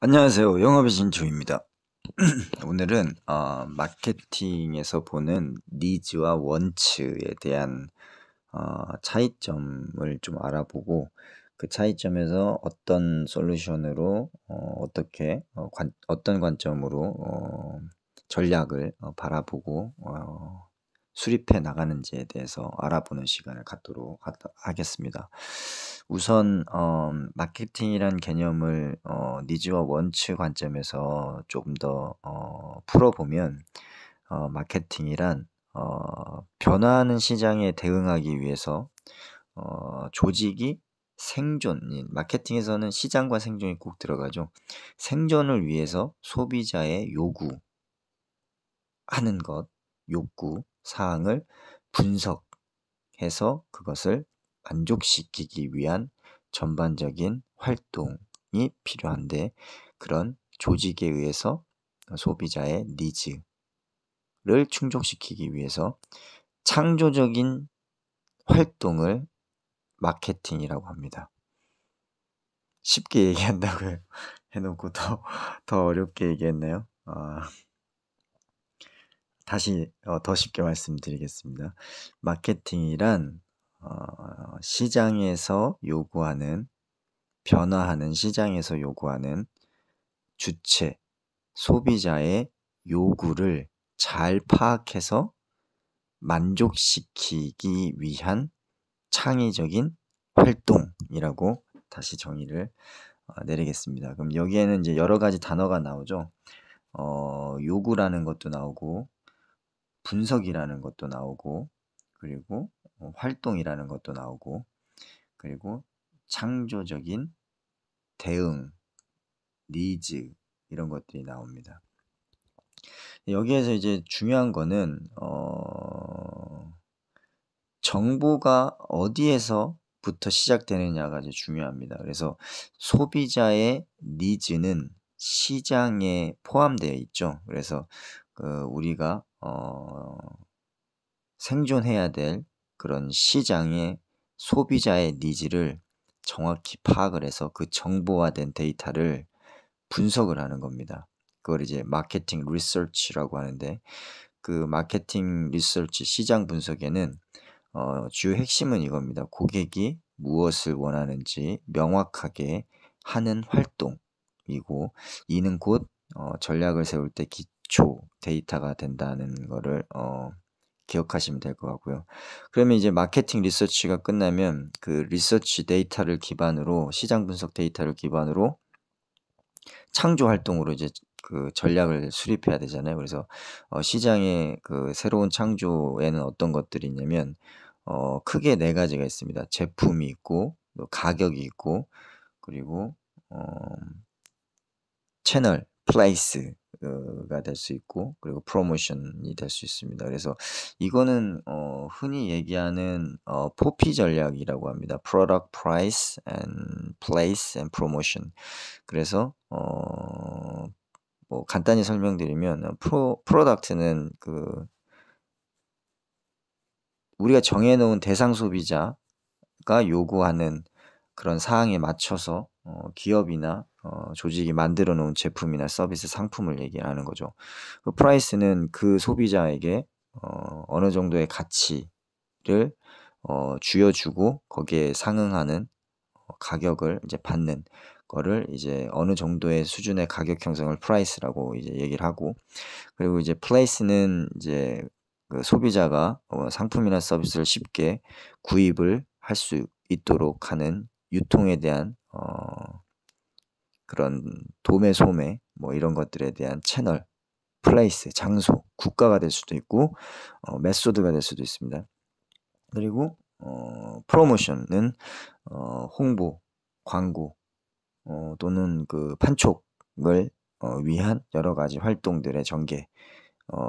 안녕하세요. 영업의 진조입니다. 오늘은 마케팅에서 보는 니즈와 원츠에 대한 차이점을 좀 알아보고 그 차이점에서 어떤 솔루션으로 어떤 관점으로 전략을 바라보고 수립해 나가는지에 대해서 알아보는 시간을 갖도록 하겠습니다. 우선 마케팅이란 개념을 니즈와 원츠 관점에서 조금 더 풀어보면 마케팅이란 변화하는 시장에 대응하기 위해서 조직이 마케팅에서는 시장과 생존이 꼭 들어가죠. 생존을 위해서 소비자의 요구 사항을 분석해서 그것을 만족시키기 위한 전반적인 활동이 필요한데, 그런 조직에 의해서 소비자의 니즈를 충족시키기 위해서 창조적인 활동을 마케팅이라고 합니다. 쉽게 얘기한다고 해놓고 더 어렵게 얘기했나요? 다시 더 쉽게 말씀드리겠습니다. 마케팅이란 변화하는 시장에서 요구하는 주체, 소비자의 요구를 잘 파악해서 만족시키기 위한 창의적인 활동이라고 다시 정의를 내리겠습니다. 그럼 여기에는 이제 여러 가지 단어가 나오죠. 요구라는 것도 나오고, 분석이라는 것도 나오고, 그리고 활동이라는 것도 나오고, 그리고 창조적인 대응, 니즈, 이런 것들이 나옵니다. 여기에서 이제 중요한 거는 정보가 어디에서부터 시작되느냐가 이제 중요합니다. 그래서 소비자의 니즈는 시장에 포함되어 있죠. 그래서 우리가 생존해야 될 그런 시장의 소비자의 니즈를 정확히 파악을 해서 그 정보화된 데이터를 분석을 하는 겁니다. 그걸 이제 마케팅 리서치라고 하는데, 그 마케팅 리서치 시장 분석에는 주요 핵심은 이겁니다. 고객이 무엇을 원하는지 명확하게 하는 활동이고, 이는 곧 전략을 세울 때 기초 데이터가 된다는 거를 기억하시면 될 것 같고요. 그러면 이제 마케팅 리서치가 끝나면 그 리서치 데이터를 기반으로, 시장 분석 데이터를 기반으로 창조 활동으로 이제 그 전략을 수립해야 되잖아요. 그래서 시장의 그 새로운 창조에는 어떤 것들이 있냐면 크게 네 가지가 있습니다. 제품이 있고, 또 가격이 있고, 그리고 채널, 플레이스가 될 수 있고, 그리고 프로모션이 될 수 있습니다. 그래서 이거는 흔히 얘기하는 포피 전략이라고 합니다. Product, Price, and Place and Promotion. 그래서 뭐 간단히 설명드리면 프로덕트는 그 우리가 정해놓은 대상 소비자가 요구하는 그런 사항에 맞춰서 기업이나 조직이 만들어 놓은 제품이나 서비스, 상품을 얘기하는 거죠. 그 프라이스는 그 소비자에게 어느 정도의 가치를 쥐어주고 거기에 상응하는 가격을 이제 받는 거를 이제 어느 정도의 수준의 가격 형성을 프라이스라고 이제 얘기를 하고, 그리고 이제 플레이스는 이제 그 소비자가 상품이나 서비스를 쉽게 구입을 할 수 있도록 하는 유통에 대한 그런 도매 소매 뭐 이런 것들에 대한 채널, 플레이스, 장소, 국가가 될 수도 있고 메소드가 될 수도 있습니다. 그리고 프로모션은 홍보, 광고 또는 그 판촉을 위한 여러 가지 활동들의 전개,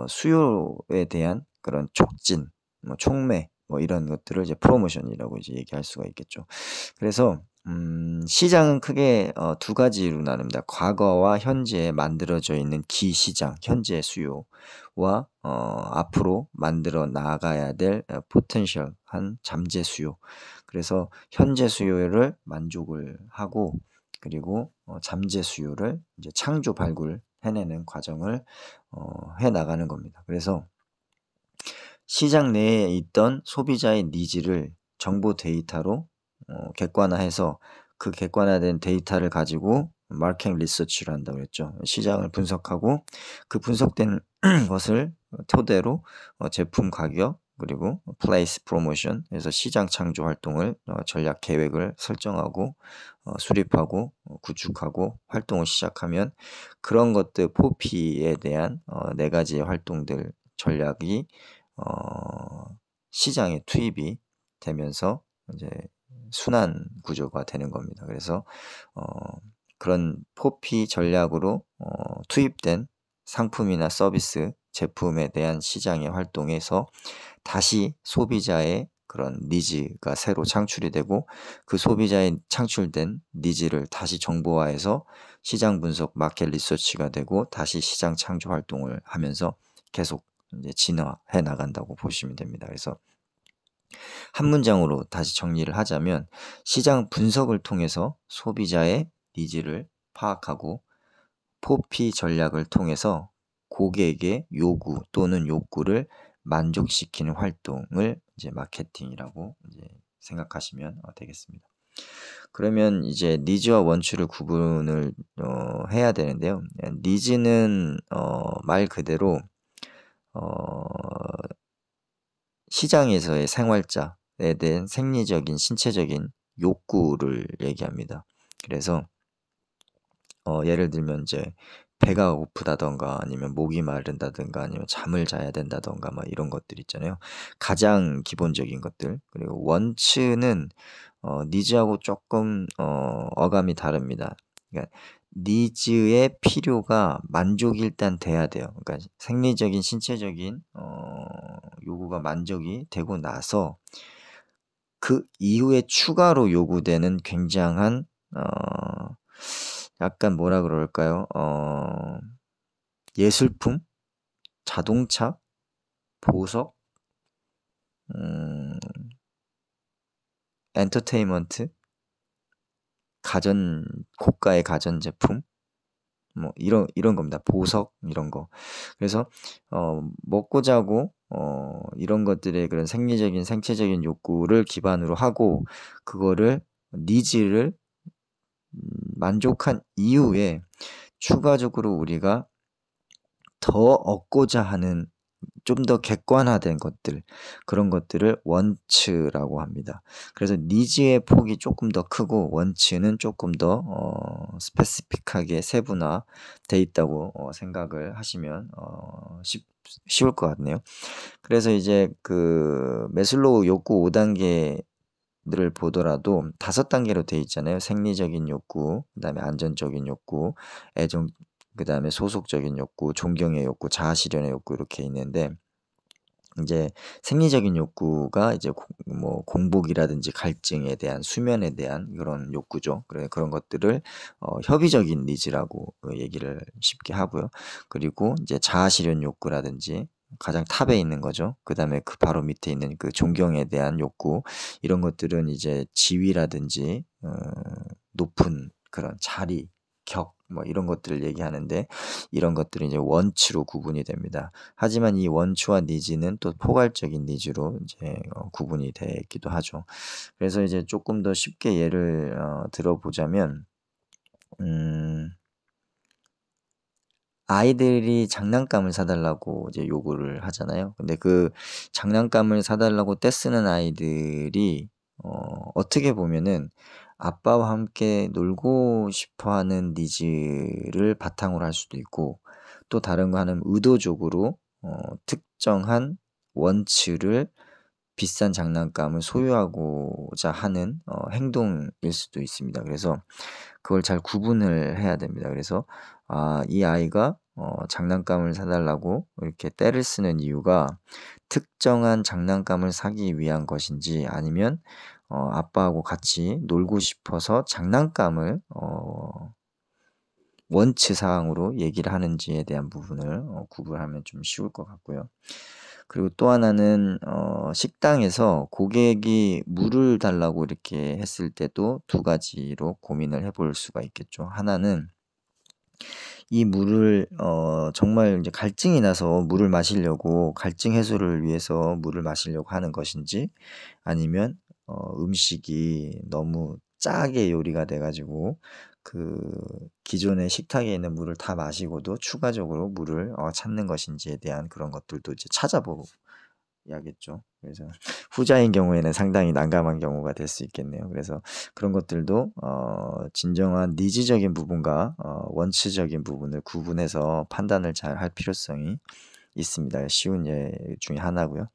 수요에 대한 그런 촉진, 뭐 촉매, 뭐 이런 것들을 이제 프로모션이라고 이제 얘기할 수가 있겠죠. 그래서 시장은 크게 두 가지로 나눕니다. 과거와 현재에 만들어져 있는 기시장, 현재 수요와 앞으로 만들어 나가야 될 포텐셜한 잠재 수요. 그래서 현재 수요를 만족을 하고 그리고 잠재 수요를 이제 창조 발굴해내는 과정을 해 나가는 겁니다. 그래서 시장 내에 있던 소비자의 니즈를 정보 데이터로 객관화해서 그 객관화된 데이터를 가지고 마켓 리서치를 한다고 그랬죠. 시장을 분석하고 그 분석된 것을 토대로 제품 가격 그리고 플레이스 프로모션 해서 시장 창조 활동을 전략 계획을 설정하고 수립하고 구축하고 활동을 시작하면 그런 것들 포피에 대한 4가지의 활동들 전략이 시장에 투입이 되면서 이제 순환 구조가 되는 겁니다. 그래서 그런 포피 전략으로 투입된 상품이나 서비스, 제품에 대한 시장의 활동에서 다시 소비자의 그런 니즈가 새로 창출이 되고 그 소비자의 창출된 니즈를 다시 정보화해서 시장 분석, 마켓 리서치가 되고 다시 시장 창조 활동을 하면서 계속 이제 진화해 나간다고 보시면 됩니다. 그래서 한 문장으로 다시 정리를 하자면 시장 분석을 통해서 소비자의 니즈를 파악하고 포피 전략을 통해서 고객의 요구 또는 욕구를 만족시키는 활동을 이제 마케팅이라고 이제 생각하시면 되겠습니다. 그러면 이제 니즈와 원추를 구분을 해야 되는데요. 니즈는 말 그대로 시장에서의 생활자에 대한 생리적인 신체적인 욕구를 얘기합니다. 그래서 예를 들면 이제 배가 고프다던가 아니면 목이 마른다든가 아니면 잠을 자야 된다던가 막 이런 것들 있잖아요. 가장 기본적인 것들. 그리고 원츠는 니즈하고 조금 어감이 다릅니다. 그러니까 니즈의 필요가 만족이 일단 돼야 돼요. 그러니까 생리적인 신체적인 요구가 만족이 되고 나서 그 이후에 추가로 요구되는 굉장한 약간 뭐라 그럴까요? 예술품, 자동차, 보석, 엔터테인먼트, 고가의 가전제품, 뭐 이런 겁니다. 보석 이런 거. 그래서 먹고 자고 이런 것들의 그런 생리적인 생체적인 욕구를 기반으로 하고 그거를 니즈를 만족한 이후에 추가적으로 우리가 더 얻고자 하는 좀 더 객관화된 것들 그런 것들을 원츠라고 합니다. 그래서 니즈의 폭이 조금 더 크고 원츠는 조금 더 스페시픽하게 세분화돼 있다고 생각을 하시면 쉬울 것 같네요. 그래서 이제 그 매슬로우 욕구 5단계를 보더라도 5단계로 돼 있잖아요. 생리적인 욕구, 그다음에 안전적인 욕구, 애정 그다음에 소속적인 욕구, 존경의 욕구, 자아 실현의 욕구 이렇게 있는데 이제 생리적인 욕구가 이제 뭐 공복이라든지 갈증에 대한 수면에 대한 그런 욕구죠. 그런 것들을 협의적인 니즈라고 얘기를 쉽게 하고요. 그리고 이제 자아 실현 욕구라든지 가장 탑에 있는 거죠. 그다음에 그 바로 밑에 있는 그 존경에 대한 욕구 이런 것들은 이제 지위라든지 높은 그런 자리, 격 뭐 이런 것들을 얘기하는데 이런 것들이 이제 원치로 구분이 됩니다. 하지만 이 원치와 니즈는 또 포괄적인 니즈로 이제 구분이 되기도 하죠. 그래서 이제 조금 더 쉽게 예를 들어보자면 아이들이 장난감을 사달라고 이제 요구를 하잖아요. 근데 그 장난감을 사달라고 떼쓰는 아이들이 어떻게 보면은 아빠와 함께 놀고 싶어하는 니즈를 바탕으로 할 수도 있고 또 다른 거 하나는 의도적으로 특정한 원치를 비싼 장난감을 소유하고자 하는 행동일 수도 있습니다. 그래서 그걸 잘 구분을 해야 됩니다. 그래서 이 아이가 장난감을 사달라고 이렇게 떼를 쓰는 이유가 특정한 장난감을 사기 위한 것인지 아니면 아빠하고 같이 놀고 싶어서 장난감을 원치 사항으로 얘기를 하는지에 대한 부분을 구분하면 좀 쉬울 것 같고요. 그리고 또 하나는 식당에서 고객이 물을 달라고 이렇게 했을 때도 두 가지로 고민을 해볼 수가 있겠죠. 하나는 이 물을 정말 이제 갈증이 나서 물을 마시려고 갈증 해소를 위해서 물을 마시려고 하는 것인지, 아니면 음식이 너무 짜게 요리가 돼 가지고 그 기존의 식탁에 있는 물을 다 마시고도 추가적으로 물을 찾는 것인지에 대한 그런 것들도 이제 찾아봐야겠죠. 그래서 후자인 경우에는 상당히 난감한 경우가 될 수 있겠네요. 그래서 그런 것들도 진정한 니즈적인 부분과 원치적인 부분을 구분해서 판단을 잘 할 필요성이 있습니다. 쉬운 예 중에 하나고요.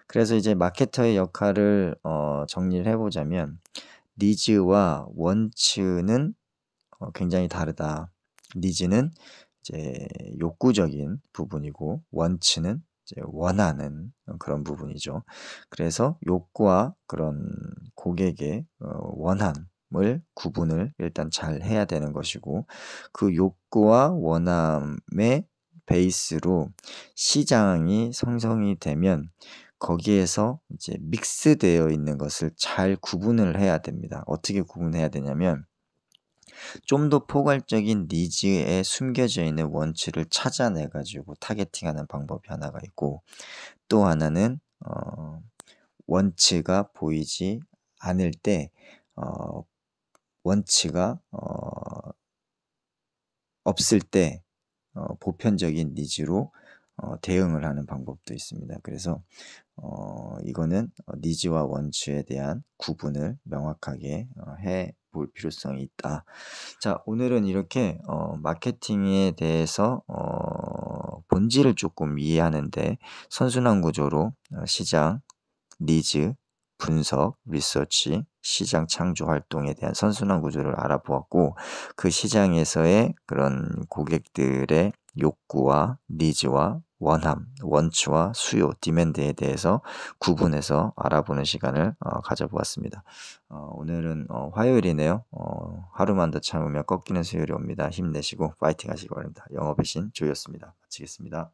그래서 이제 마케터의 역할을 정리를 해 보자면, 니즈와 원츠는 굉장히 다르다. 니즈는 이제 욕구적인 부분이고, 원츠는 이제 원하는 그런 부분이죠. 그래서 욕구와 그런 고객의 원함을 구분을 일단 잘 해야 되는 것이고, 그 욕구와 원함의 베이스로 시장이 형성이 되면 거기에서 이제 믹스되어 있는 것을 잘 구분을 해야 됩니다. 어떻게 구분해야 되냐면, 좀 더 포괄적인 니즈에 숨겨져 있는 원치를 찾아내 가지고 타겟팅하는 방법이 하나가 있고, 또 하나는 원치가 보이지 않을 때 원치가 없을 때 보편적인 니즈로 대응을 하는 방법도 있습니다. 그래서 이거는 니즈와 원치에 대한 구분을 명확하게 해 볼 필요성이 있다. 자, 오늘은 이렇게 마케팅에 대해서 본질을 조금 이해하는 데 선순환 구조로 시장, 니즈, 분석, 리서치, 시장 창조 활동에 대한 선순환 구조를 알아보았고, 그 시장에서의 그런 고객들의 욕구와 니즈와 원함, 원치와 수요, 디맨드에 대해서 구분해서 알아보는 시간을 가져보았습니다. 오늘은 화요일이네요. 하루만 더 참으면 꺾이는 수요일이 옵니다. 힘내시고 파이팅 하시기 바랍니다. 영업의 신 조이였습니다. 마치겠습니다.